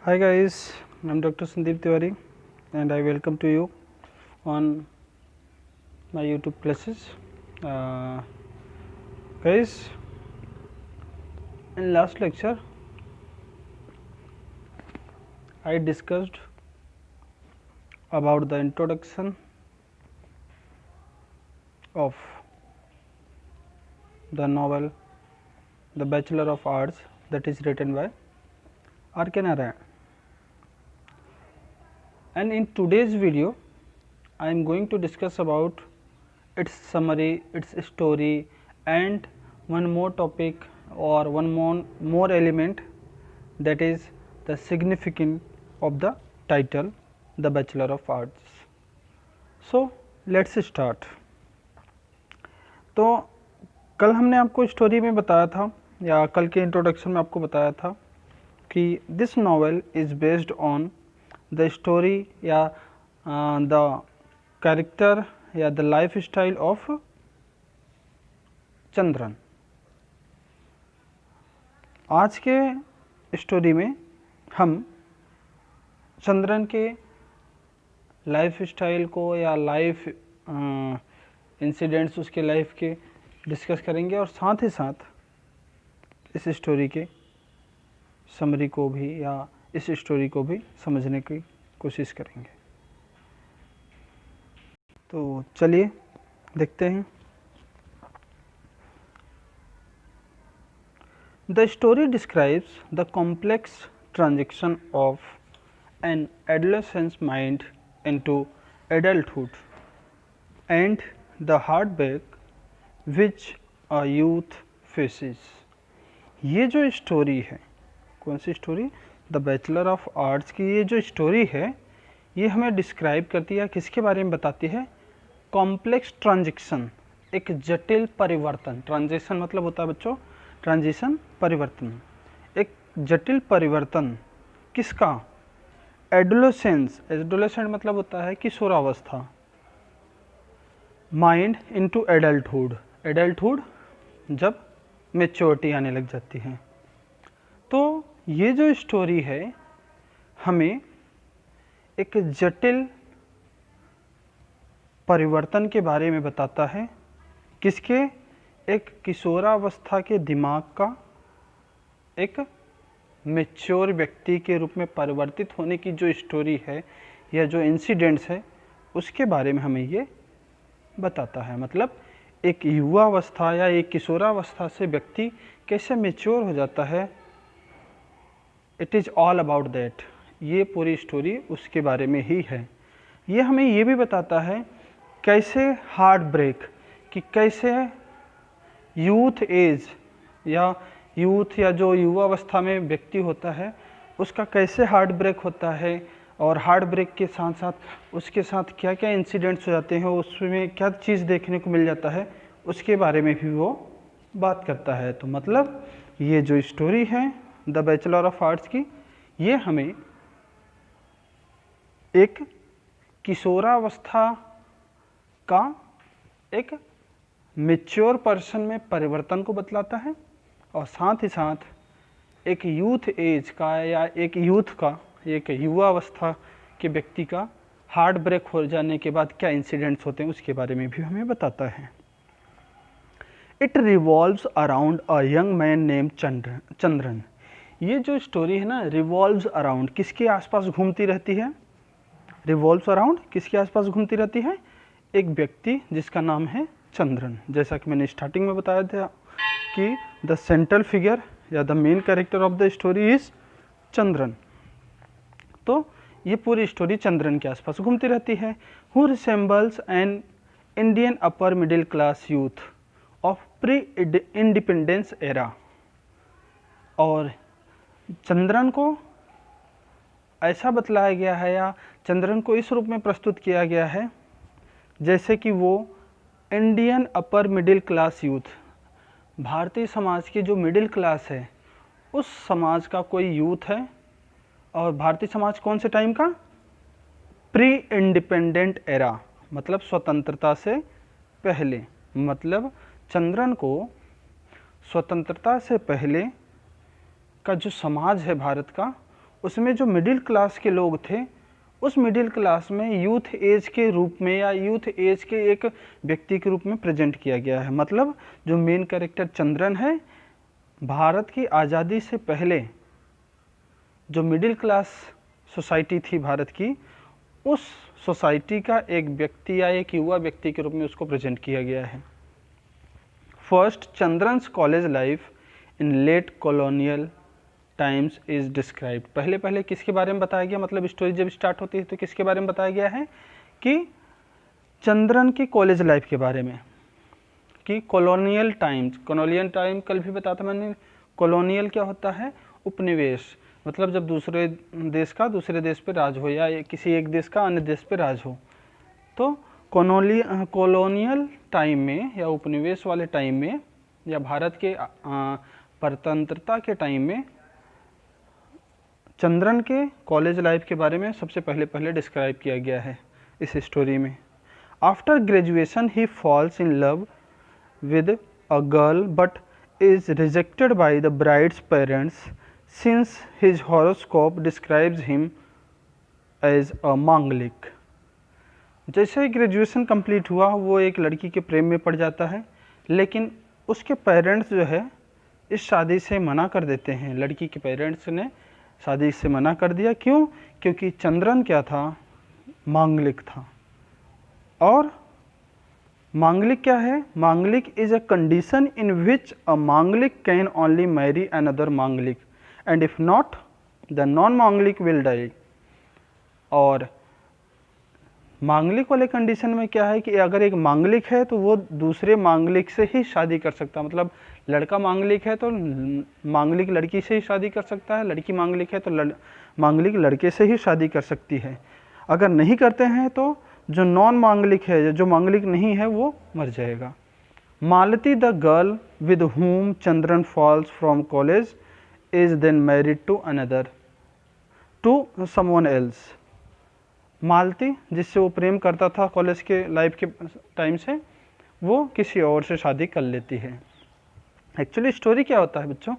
Hi guys, I am Dr. Sandeep Tiwari and I welcome to you on my YouTube classes. Guys, in last lecture I discussed about the introduction of the novel The Bachelor of Arts that is written by R.K. Narayan. And in today's video I am going to discuss about its summary, its story and one more topic or one more element, that is the significance of the title The Bachelor of Arts. So let's start. तो कल हमने आपको story में बताया था या कल के इंट्रोडक्शन में आपको बताया था कि this novel is based on the story या द कैरेक्टर या the life style of Chandran. आज के स्टोरी में हम चंद्रन के लाइफ स्टाइल को या लाइफ इंसिडेंट्स उसके लाइफ के डिस्कस करेंगे और साथ ही साथ इस स्टोरी के समरी को भी या इस स्टोरी को भी समझने की कोशिश करेंगे. तो चलिए देखते हैं. The story describes the complex transition of an adolescent's mind into adulthood and the heartbreak which a youth faces. ये जो स्टोरी है, कौन सी story? The bachelor of arts की ये जो स्टोरी है ये हमें डिस्क्राइब करती है, किसके बारे में बताती है? कॉम्प्लेक्स ट्रांजिशन, एक जटिल परिवर्तन. ट्रांजिशन मतलब होता है बच्चों ट्रांजिशन, परिवर्तन. एक जटिल परिवर्तन किसका? एडोलेसेंस. एडोलेसेंट मतलब होता है किशोरावस्था. Mind into adulthood. एडल्टहुड जब मैच्योरिटी आने लग जाती है. तो ये जो स्टोरी है हमें एक जटिल परिवर्तन के बारे में बताता है. किसके? एक किशोरावस्था के दिमाग का एक मैच्योर व्यक्ति के रूप में परिवर्तित होने की जो स्टोरी है या जो इंसिडेंट्स है उसके बारे में हमें ये बताता है. मतलब एक युवावस्था या एक किशोरावस्था से व्यक्ति कैसे मैच्योर हो जाता है. It is all about that. ये पूरी स्टोरी उसके बारे में ही है. ये हमें ये भी बताता है कैसे हार्ट ब्रेक, कि कैसे यूथ एज या जो युवावस्था में व्यक्ति होता है उसका कैसे हार्ट ब्रेक होता है और हार्ट ब्रेक के साथ साथ उसके साथ क्या क्या इंसिडेंट्स हो जाते हैं, उसमें क्या चीज़ देखने को मिल जाता है, उसके बारे में भी वो बात करता है. तो मतलब ये जो स्टोरी है द बैचलर ऑफ आर्ट्स की, ये हमें एक किशोरावस्था का एक मैच्योर पर्सन में परिवर्तन को बतलाता है और साथ ही साथ एक यूथ एज का या एक यूथ का, एक युवावस्था के व्यक्ति का हार्ट ब्रेक हो जाने के बाद क्या इंसिडेंट्स होते हैं उसके बारे में भी हमें बताता है. It revolves around a young man name Chandran. ये जो स्टोरी है ना, रिवॉल्व्स अराउंड, किसके आसपास घूमती रहती है? रिवॉल्व्स अराउंड किसके आसपास घूमती रहती है? एक व्यक्ति जिसका नाम है चंद्रन. जैसा कि मैंने स्टार्टिंग में बताया था कि द सेंट्रल फिगर या the main character of the story is Chandran. तो ये पूरी स्टोरी चंद्रन के आसपास घूमती रहती है. Who resembles an Indian upper middle class youth of pre independence era. और चंद्रन को ऐसा बतलाया गया है या चंद्रन को इस रूप में प्रस्तुत किया गया है जैसे कि वो Indian upper middle class youth, Bharatiya Samaj की जो मिडिल क्लास है उस समाज का कोई यूथ है. और भारतीय समाज कौन से टाइम का? प्री इंडिपेंडेंट एरा, मतलब स्वतंत्रता से पहले. मतलब चंद्रन को स्वतंत्रता से पहले का जो समाज है भारत का उसमें जो मिडिल क्लास के लोग थे, उस मिडिल क्लास में यूथ एज के रूप में या यूथ एज के एक व्यक्ति के रूप में प्रेजेंट किया गया है। मतलब जो मेन कैरेक्टर चंद्रन है, भारत की आज़ादी से पहले जो मिडिल क्लास सोसाइटी थी भारत की, उस सोसाइटी का एक व्यक्ति या एक युवा व्यक्ति के रूप में उसको प्रेजेंट किया गया है। First, Chandran's college life in late colonial times is described. पहले किसके बारे में बताया गया, मतलब स्टोरी जब स्टार्ट होती है तो किसके बारे में बताया गया है कि चंद्रन की कॉलेज लाइफ के बारे में, कि कॉलोनियल टाइम्स, कॉलोनियल टाइम कल भी बताया था मैंने। कॉलोनियल क्या होता है, उपनिवेश, मतलब जब दूसरे देश का दूसरे देश पे राज हो या किसी एक देश का अन्य देश पे राज हो, तो कॉलोनियल टाइम में या उपनिवेश वाले टाइम में या भारत के स्वतंत्रता के टाइम में चंद्रन के कॉलेज लाइफ के बारे में सबसे पहले डिस्क्राइब किया गया है इस स्टोरी में। After graduation he falls in love with a girl but is rejected by the bride's parents since his horoscope describes him as a Manglik. जैसे ही ग्रेजुएशन कंप्लीट हुआ, वो एक लड़की के प्रेम में पड़ जाता है, लेकिन उसके पेरेंट्स जो है इस शादी से मना कर देते हैं। लड़की के पेरेंट्स ने शादी से मना कर दिया। क्यों? क्योंकि चंद्रन क्या था, मांगलिक था। और मांगलिक क्या है? मांगलिक इज अ कंडीशन इन विच अ मांगलिक कैन ओनली मैरी अनदर मांगलिक and if not the non मांगलिक विल डाई। और मांगलिक वाले कंडीशन में क्या है कि अगर एक मांगलिक है तो वो दूसरे मांगलिक से ही शादी कर सकता है। मतलब लड़का मांगलिक है तो मांगलिक लड़की से ही शादी कर सकता है, लड़की मांगलिक है तो मांगलिक लड़के से ही शादी कर सकती है। अगर नहीं करते हैं तो जो नॉन मांगलिक है, जो मांगलिक नहीं है, वो मर जाएगा। Malati the girl with whom Chandran falls from college is then married to another to someone else. Malati, जिससे वो प्रेम करता था कॉलेज के लाइफ के टाइम से, वो किसी और से शादी कर लेती है। एक्चुअली स्टोरी क्या होता है बच्चों,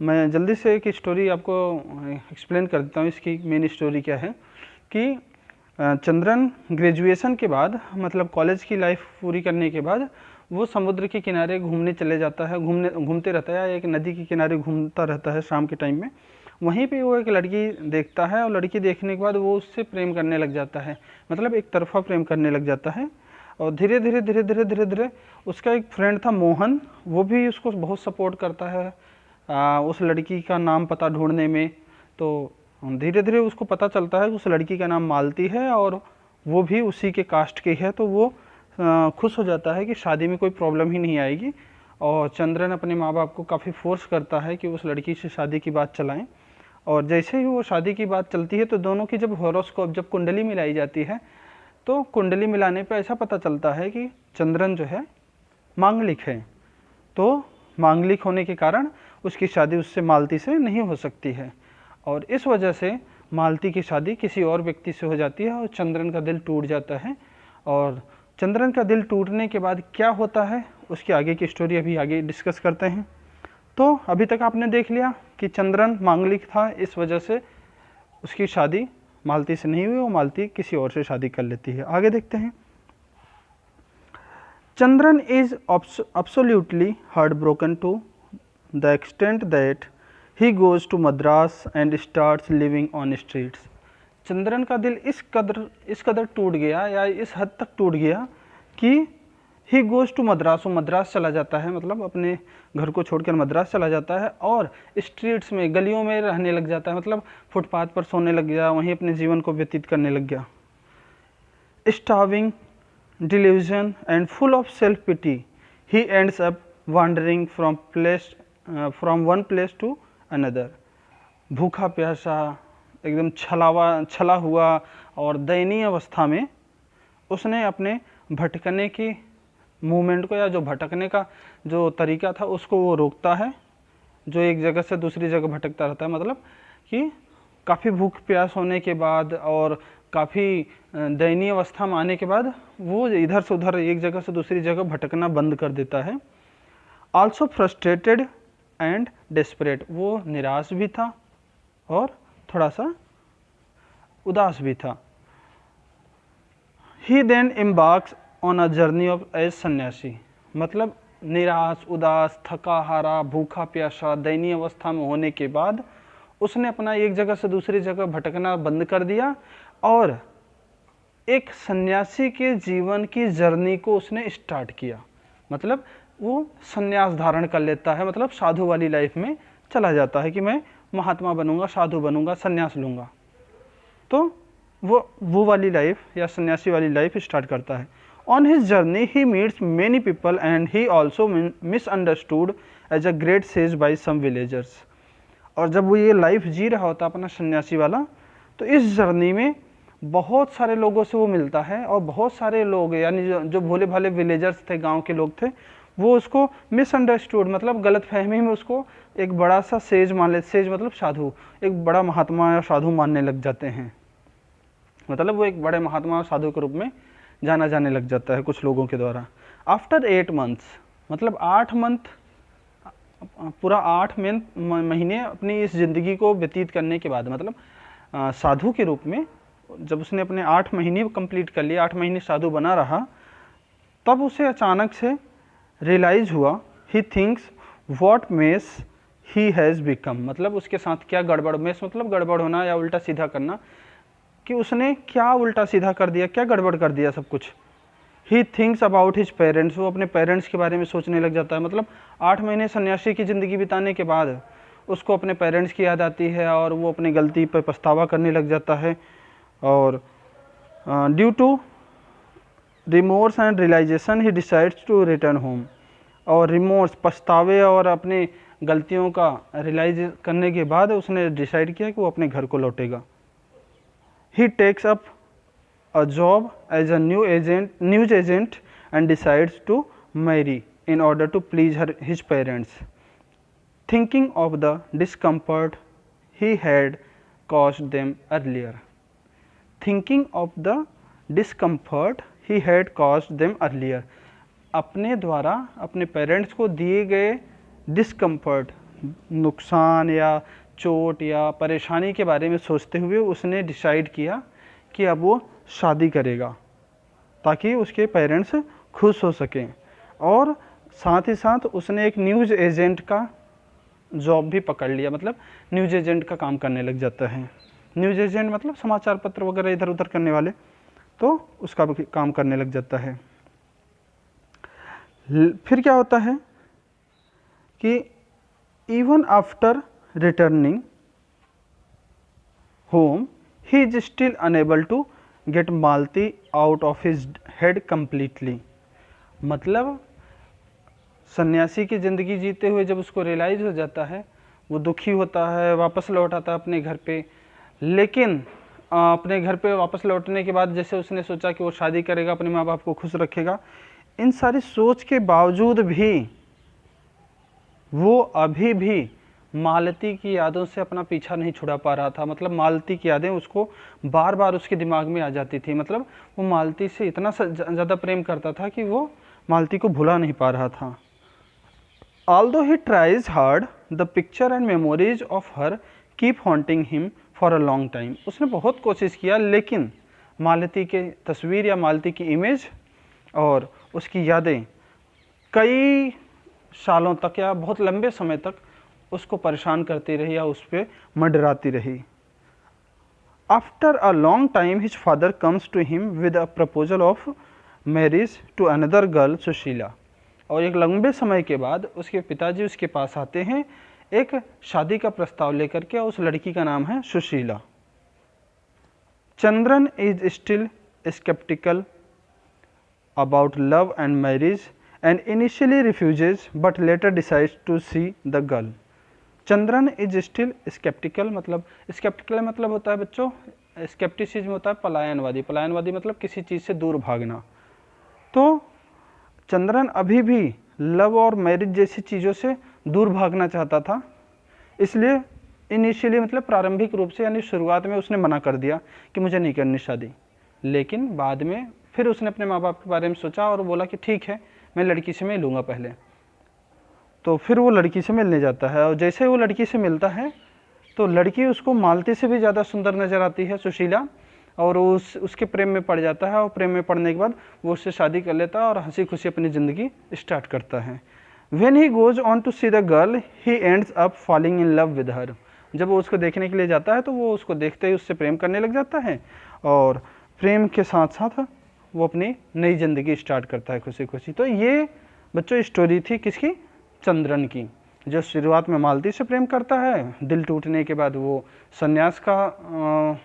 मैं जल्दी से एक स्टोरी आपको एक्सप्लेन कर देता हूँ। इसकी मेन स्टोरी क्या है कि चंद्रन ग्रेजुएशन के बाद, मतलब कॉलेज की लाइफ पूरी करने के बाद, वो समुद्र के किनारे घूमने चले जाता है, घूमते रहता है, एक नदी के किनारे घूमता रहता है शाम के टाइम में। वहीं पे वो एक लड़की देखता है और लड़की देखने के बाद वो उससे प्रेम करने लग जाता है, मतलब एक तरफा प्रेम करने लग जाता है। और धीरे धीरे उसका एक फ्रेंड था मोहन, वो भी उसको बहुत सपोर्ट करता है उस लड़की का नाम पता ढूंढने में। तो धीरे धीरे उसको पता चलता है कि उस लड़की का नाम मालती है और वो भी उसी के कास्ट की है। तो वो खुश हो जाता है कि शादी में कोई प्रॉब्लम ही नहीं आएगी। और चंद्रन अपने माँ बाप को काफ़ी फोर्स करता है कि उस लड़की से शादी की बात चलाएं। और जैसे ही वो शादी की बात चलती है तो दोनों की जब हॉरोस्कोप, जब कुंडली मिलाई जाती है, तो कुंडली मिलाने पे ऐसा पता चलता है कि चंद्रन जो है मांगलिक है। तो मांगलिक होने के कारण उसकी शादी उससे, मालती से नहीं हो सकती है। और इस वजह से मालती की शादी किसी और व्यक्ति से हो जाती है और चंद्रन का दिल टूट जाता है। और चंद्रन का दिल टूटने के बाद क्या होता है, उसकी आगे की स्टोरी अभी आगे डिस्कस करते हैं। तो अभी तक आपने देख लिया कि चंद्रन मांगलिक था, इस वजह से उसकी शादी मालती से नहीं हुई, वो मालती किसी और से शादी कर लेती है। आगे देखते हैं। Chandran is absolutely heartbroken to the extent that he goes to Madras and starts living on streets. Chandran का दिल इस कदर टूट गया या इस हद तक टूट गया कि ही गोज़ टू मद्रास, वो मद्रास चला जाता है, मतलब अपने घर को छोड़कर मद्रास चला जाता है और स्ट्रीट्स में, गलियों में रहने लग जाता है, मतलब फुटपाथ पर सोने लग गया, वहीं अपने जीवन को व्यतीत करने लग गया। Starving, delusion and full of self pity, he ends up wandering from one place to another. भूखा प्यासा, एकदम छला हुआ और दयनीय अवस्था में उसने अपने भटकने की मूवमेंट को, या जो भटकने का जो तरीका था उसको वो रोकता है, जो एक जगह से दूसरी जगह भटकता रहता है। मतलब कि काफ़ी भूख प्यास होने के बाद और काफ़ी दयनीय अवस्था में आने के बाद वो इधर से उधर, एक जगह से दूसरी जगह भटकना बंद कर देता है। आल्सो फ्रस्ट्रेटेड एंड डेस्परेट, वो निराश भी था और थोड़ा सा उदास भी था। He then embarks on a journey of as sannyasi, मतलब निराश, उदास, थका हारा, भूखा प्यासा, दयनीय अवस्था में होने के बाद उसने अपना एक जगह से दूसरी जगह भटकना बंद कर दिया और एक सन्यासी के जीवन की जर्नी को उसने स्टार्ट किया। मतलब वो सन्यास धारण कर लेता है, मतलब साधु वाली लाइफ में चला जाता है कि मैं महात्मा बनूंगा, साधु बनूंगा, सन्यास लूंगा। तो वो वाली लाइफ या सन्यासी वाली लाइफ स्टार्ट करता है। On his journey he meets many people and he also misunderstood as a great sage by some villagers. और जब वो ये लाइफ जी रहा होता अपना सन्यासी वाला, तो इस जर्नी में बहुत सारे लोगों से वो मिलता है और बहुत सारे लोग यानी जो भोले भाले विलेजर्स थे, गांव के लोग थे, वो उसको मिसअंडरस्टूड मतलब गलतफहमी में उसको एक बड़ा सा सेज मान ले, सेज मतलब साधु, एक बड़ा महात्मा या साधु मानने लग जाते हैं। मतलब वो एक बड़े महात्मा और साधु के रूप में जाना जाने लग जाता है कुछ लोगों के द्वारा। आफ्टर 8 मंथ्स, मतलब 8 मंथ, पूरा 8 महीने अपनी इस ज़िंदगी को व्यतीत करने के बाद, मतलब साधु के रूप में जब उसने अपने 8 महीने कंप्लीट कर लिए, 8 महीने साधु बना रहा, तब उसे अचानक से रियलाइज़ हुआ, he thinks what mess he has become, मतलब उसके साथ क्या गड़बड़, मेस मतलब गड़बड़ होना या उल्टा सीधा करना, कि उसने क्या उल्टा सीधा कर दिया, क्या गड़बड़ कर दिया सब कुछ। He thinks about his parents, वो अपने पेरेंट्स के बारे में सोचने लग जाता है। मतलब 8 महीने सन्यासी की ज़िंदगी बिताने के बाद उसको अपने पेरेंट्स की याद आती है और वो अपनी गलती पर पछतावा करने लग जाता है। और due to remorse and realization he decides to return home, और रिमोर्स, पछतावे और अपनी गलतियों का रियलाइज करने के बाद उसने डिसाइड किया कि वो अपने घर को लौटेगा। He takes up a job as a news agent and decides to marry in order to please his parents, thinking of the discomfort he had caused them earlier. Thinking of the discomfort he had caused them earlier. अपने द्वारा अपने parents को दिए गए discomfort, नुकसान या चोट या परेशानी के बारे में सोचते हुए उसने डिसाइड किया कि अब वो शादी करेगा ताकि उसके पेरेंट्स खुश हो सकें। और साथ ही साथ उसने एक न्यूज़ एजेंट का जॉब भी पकड़ लिया, मतलब न्यूज़ एजेंट का काम करने लग जाता है। न्यूज़ एजेंट मतलब समाचार पत्र वगैरह इधर उधर करने वाले, तो उसका भी काम करने लग जाता है। फिर क्या होता है कि even after returning home he is still unable to get Malati out of his head completely. मतलब सन्यासी की ज़िंदगी जीते हुए जब उसको रियलाइज़ हो जाता है, वो दुखी होता है, वापस लौट आता है अपने घर पे। लेकिन अपने घर पे वापस लौटने के बाद जैसे उसने सोचा कि वो शादी करेगा, अपने माँ बाप को खुश रखेगा, इन सारी सोच के बावजूद भी वो अभी भी मालती की यादों से अपना पीछा नहीं छुड़ा पा रहा था। मतलब मालती की यादें उसको बार बार उसके दिमाग में आ जाती थी। मतलब वो मालती से इतना ज़्यादा प्रेम करता था कि वो मालती को भुला नहीं पा रहा था। Although he tries hard, the picture and memories of her keep haunting him for a long time. उसने बहुत कोशिश किया, लेकिन मालती के तस्वीर या मालती की इमेज और उसकी यादें कई सालों तक या बहुत लंबे समय तक उसको परेशान करती रही या उस पर मंडराती रही। After a long time his father comes to him with a proposal of marriage to another girl Sushila. और एक लंबे समय के बाद उसके पिताजी उसके पास आते हैं एक शादी का प्रस्ताव लेकर के, उस लड़की का नाम है Sushila. Chandran is still skeptical about love and marriage and initially refuses but later decides to see the girl. Chandran is still skeptical, मतलब स्केप्टिकल मतलब होता है बच्चों, स्केप्टिसिज्म होता है पलायनवादी, पलायनवादी मतलब किसी चीज़ से दूर भागना। तो चंद्रन अभी भी लव और मैरिज जैसी चीज़ों से दूर भागना चाहता था, इसलिए इनिशियली मतलब प्रारंभिक रूप से यानी शुरुआत में उसने मना कर दिया कि मुझे नहीं करनी शादी। लेकिन बाद में फिर उसने अपने माँ बाप के बारे में सोचा और बोला कि ठीक है, मैं लड़की से मिलूँगा पहले। तो फिर वो लड़की से मिलने जाता है और जैसे वो लड़की से मिलता है तो लड़की उसको मालती से भी ज़्यादा सुंदर नज़र आती है, सुशीला, और उसके प्रेम में पड़ जाता है और प्रेम में पड़ने के बाद वो उससे शादी कर लेता है और हंसी खुशी अपनी ज़िंदगी स्टार्ट करता है। When he goes on to see the girl, he ends up falling in love with her. जब वो उसको देखने के लिए जाता है तो वो उसको देखते ही उससे प्रेम करने लग जाता है और प्रेम के साथ साथ वो अपनी नई ज़िंदगी स्टार्ट करता है खुशी खुशी। तो ये बच्चों स्टोरी थी किसकी? चंद्रन की, जो शुरुआत में मालती से प्रेम करता है, दिल टूटने के बाद वो सन्यास का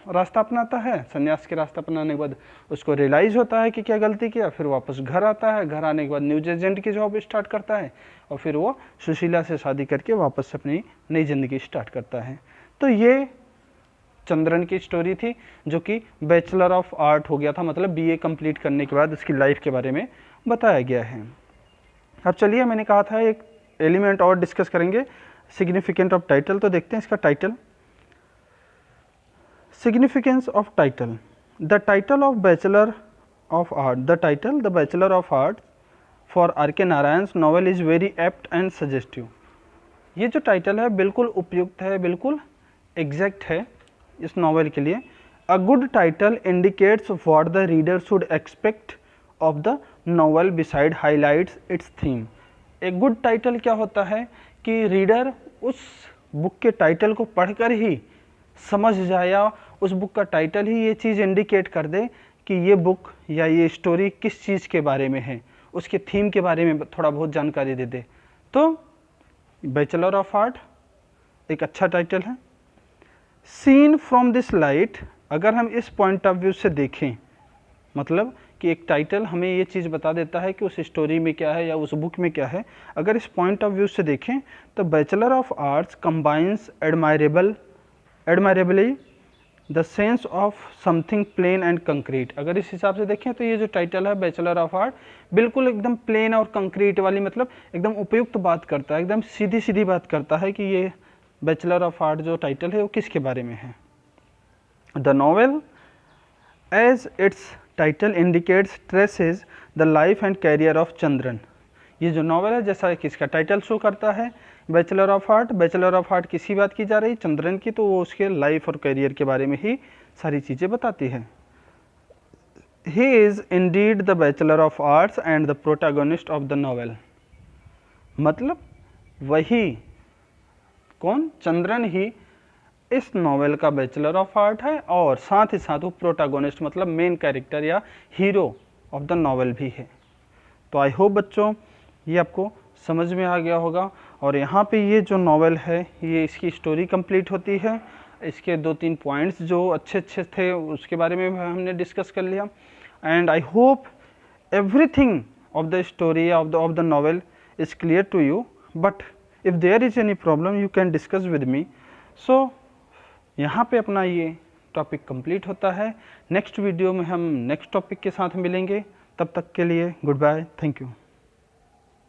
रास्ता अपनाता है, सन्यास के रास्ता अपनाने के बाद उसको रियलाइज़ होता है कि क्या गलती किया, फिर वापस घर आता है, घर आने के बाद न्यूज एजेंट की जॉब स्टार्ट करता है और फिर वो सुशीला से शादी करके वापस से अपनी नई ज़िंदगी स्टार्ट करता है। तो ये चंद्रन की स्टोरी थी जो कि बैचलर ऑफ आर्ट हो गया था, मतलब बीए कंप्लीट करने के बाद उसकी लाइफ के बारे में बताया गया है। अब चलिए, मैंने कहा था एक एलिमेंट और डिस्कस करेंगे, सिग्निफिकेंट ऑफ टाइटल। तो देखते हैं इसका title. Significance of title. The title of bachelor of art, the bachelor of art for R K Narayan's novel is very apt and suggestive. ये जो टाइटल है बिल्कुल उपयुक्त है, बिल्कुल एग्जैक्ट है इस नॉवल के लिए। A good title indicates what the reader should expect of the novel beside highlights it's theme. एक गुड टाइटल क्या होता है कि रीडर उस बुक के टाइटल को पढ़कर ही समझ जाए या उस बुक का टाइटल ही ये चीज़ इंडिकेट कर दे कि ये बुक या ये स्टोरी किस चीज़ के बारे में है, उसके थीम के बारे में थोड़ा बहुत जानकारी दे दे। तो बैचलर ऑफ आर्ट एक अच्छा टाइटल है। सीन फ्रॉम दिस लाइट, अगर हम इस पॉइंट ऑफ व्यू से देखें, मतलब कि एक टाइटल हमें ये चीज़ बता देता है कि उस स्टोरी में क्या है या उस बुक में क्या है। अगर इस पॉइंट ऑफ व्यू से देखें तो bachelor of arts combines admirably the sense of something plain and concrete. अगर इस हिसाब से देखें तो ये जो टाइटल है बैचलर ऑफ आर्ट बिल्कुल एकदम प्लेन और कंक्रीट वाली, मतलब एकदम उपयुक्त बात करता है, एकदम सीधी सीधी बात करता है कि ये बैचलर ऑफ आर्ट जो टाइटल है वो किसके बारे में है। The novel as its title indicates traces the life and career of Chandran. ये जो नॉवल है जैसा कि इसका टाइटल शो करता है bachelor of art, bachelor of art किसी बात की जा रही चंद्रन की, तो वो उसके लाइफ और कैरियर के बारे में ही सारी चीज़ें बताती है। He is Indeed the bachelor of arts and the protagonist of the novel. मतलब वही कौन? चंद्रन ही इस नॉवेल का बैचलर ऑफ आर्ट है और साथ ही साथ वो प्रोटैगनिस्ट मतलब मेन कैरेक्टर या हीरो ऑफ द नॉवेल भी है। तो आई होप बच्चों ये आपको समझ में आ गया होगा। और यहाँ पे ये जो नॉवेल है ये इसकी स्टोरी कंप्लीट होती है। इसके 2-3 पॉइंट्स जो अच्छे अच्छे थे उसके बारे में हमने डिस्कस कर लिया। And I hope everything of the story of the novel is clear to you, but if there is any problem you can discuss with me. So यहाँ पे अपना ये टॉपिक कंप्लीट होता है। नेक्स्ट वीडियो में हम नेक्स्ट टॉपिक के साथ मिलेंगे। तब तक के लिए गुड बाय, थैंक यू।